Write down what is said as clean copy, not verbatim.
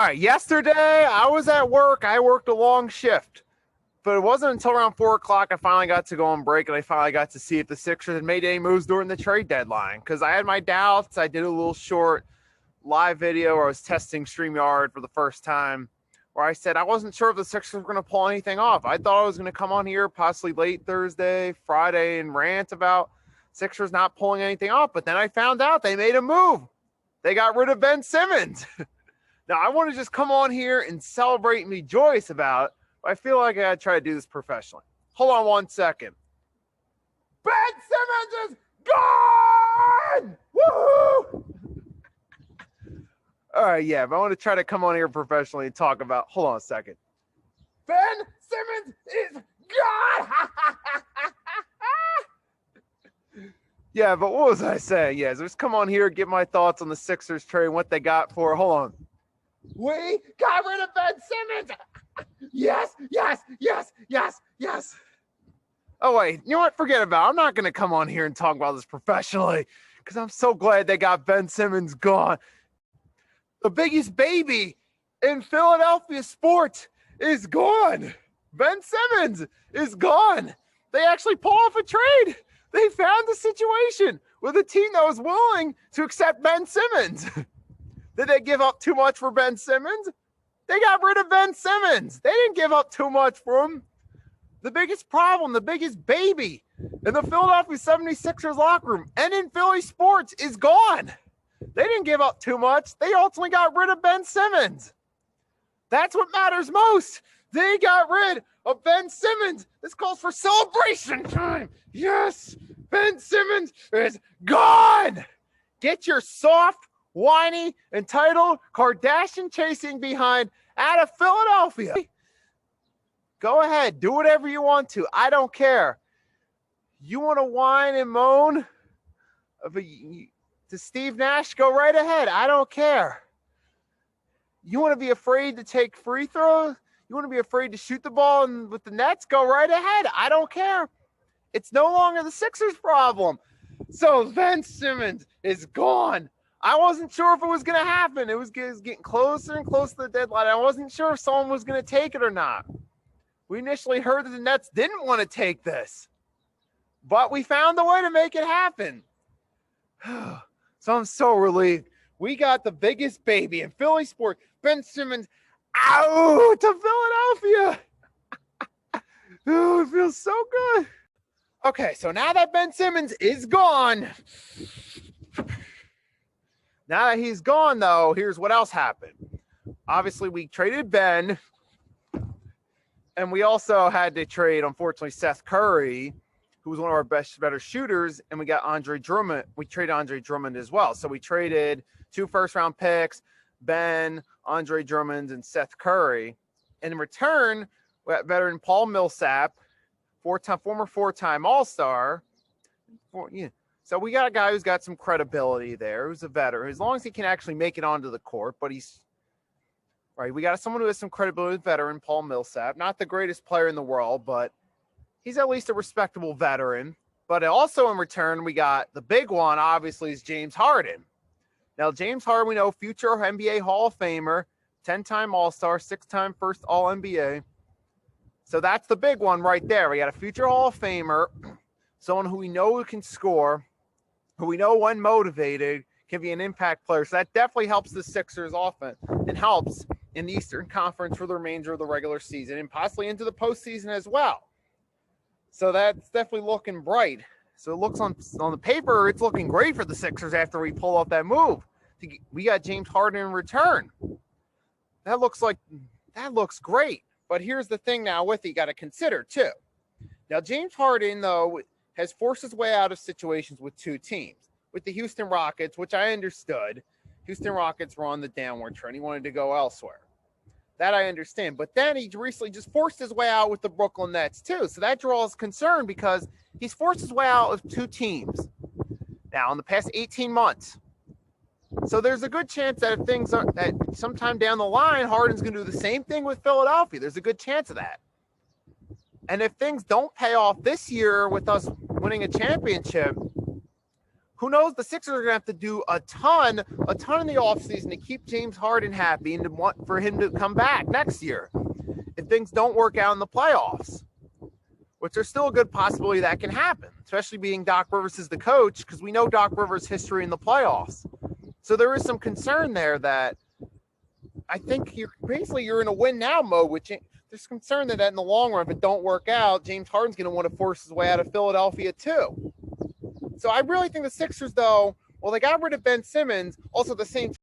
All right, yesterday I was at work. I worked a long shift, but it wasn't until around 4 o'clock I finally got to go on break, and I finally got to see if the Sixers had made any moves during the trade deadline, because I had my doubts. I did a little short live video where I was testing StreamYard for the first time, where I said I wasn't sure if the Sixers were going to pull anything off. I thought I was going to come on here possibly late Thursday, Friday, and rant about Sixers not pulling anything off, but then I found out they made a move. They got rid of Ben Simmons. Now, I want to just come on here and celebrate and be joyous about it, but I feel like I got to try to do this professionally. Hold on 1 second. Ben Simmons is gone! Woo! All right, yeah, but I want to try to come on here professionally and talk about, hold on a second. Ben Simmons is gone! Yeah, but what was I saying? Yeah, so just come on here, get my thoughts on the Sixers trade and what they got for, hold on. We got rid of Ben Simmons. Yes, yes, yes, yes, yes. Oh, wait, you know what? Forget about it. I'm not going to come on here and talk about this professionally because I'm so glad they got Ben Simmons gone. The biggest baby in Philadelphia sports is gone. Ben Simmons is gone. They actually pulled off a trade. They found a situation with a team that was willing to accept Ben Simmons. Did they give up too much for Ben Simmons? They got rid of Ben Simmons. They didn't give up too much for him. The biggest problem, the biggest baby in the Philadelphia 76ers locker room and in Philly sports is gone. They didn't give up too much. They ultimately got rid of Ben Simmons. That's what matters most. They got rid of Ben Simmons. This calls for celebration time. Yes, Ben Simmons is gone. Get your soft, whiny, entitled, Kardashian-chasing behind out of Philadelphia. Go ahead. Do whatever you want to. I don't care. You want to whine and moan to Steve Nash? Go right ahead. I don't care. You want to be afraid to take free throws? You want to be afraid to shoot the ball with the Nets? Go right ahead. I don't care. It's no longer the Sixers' problem. So Ben Simmons is gone. I wasn't sure if it was going to happen. It was getting closer and closer to the deadline. I wasn't sure if someone was going to take it or not. We initially heard that the Nets didn't want to take this, but we found a way to make it happen. So I'm so relieved. We got the biggest baby in Philly sports, Ben Simmons, out to Philadelphia. Oh, it feels so good. Okay, so now that Ben Simmons is gone, now that he's gone, though, here's what else happened. Obviously, we traded Ben, and we also had to trade, unfortunately, Seth Curry, who was one of our better shooters, and we got Andre Drummond. We traded Andre Drummond as well. So we traded 2 first-round picks, Ben, Andre Drummond, and Seth Curry. And in return, we got veteran Paul Millsap, former four-time All-Star. So we got a guy who's got some credibility there, who's a veteran, as long as he can actually make it onto the court. But he's right. We got someone who has some credibility, veteran Paul Millsap, not the greatest player in the world, but he's at least a respectable veteran. But also in return, we got the big one, obviously, is James Harden. Now, James Harden, we know, future NBA Hall of Famer, 10-time All-Star, 6-time first All-NBA. So that's the big one right there. We got a future Hall of Famer, someone who we know can score, who we know when motivated can be an impact player. So that definitely helps the Sixers offense and helps in the Eastern Conference for the remainder of the regular season and possibly into the postseason as well. So that's definitely looking bright. So it looks on the paper, it's looking great for the Sixers after we pull off that move. We got James Harden in return. That looks great. But here's the thing now with it, you got to consider too. Now, James Harden, though, has forced his way out of situations with 2 teams. With the Houston Rockets, which I understood. Houston Rockets were on the downward trend. He wanted to go elsewhere. That I understand. But then he recently just forced his way out with the Brooklyn Nets, too. So that draws concern because he's forced his way out of 2 teams now in the past 18 months. So there's a good chance that that sometime down the line, Harden's going to do the same thing with Philadelphia. There's a good chance of that. And if things don't pay off this year with us winning a championship, who knows? The Sixers are going to have to do a ton in the offseason to keep James Harden happy and to want for him to come back next year if things don't work out in the playoffs, which there's still a good possibility that can happen, especially being Doc Rivers is the coach, because we know Doc Rivers' history in the playoffs. So there is some concern there that I think you're in a win now mode, which there's concern that in the long run, if it don't work out, James Harden's going to want to force his way out of Philadelphia too. So I really think the Sixers, though, well, they got rid of Ben Simmons. Also, at the same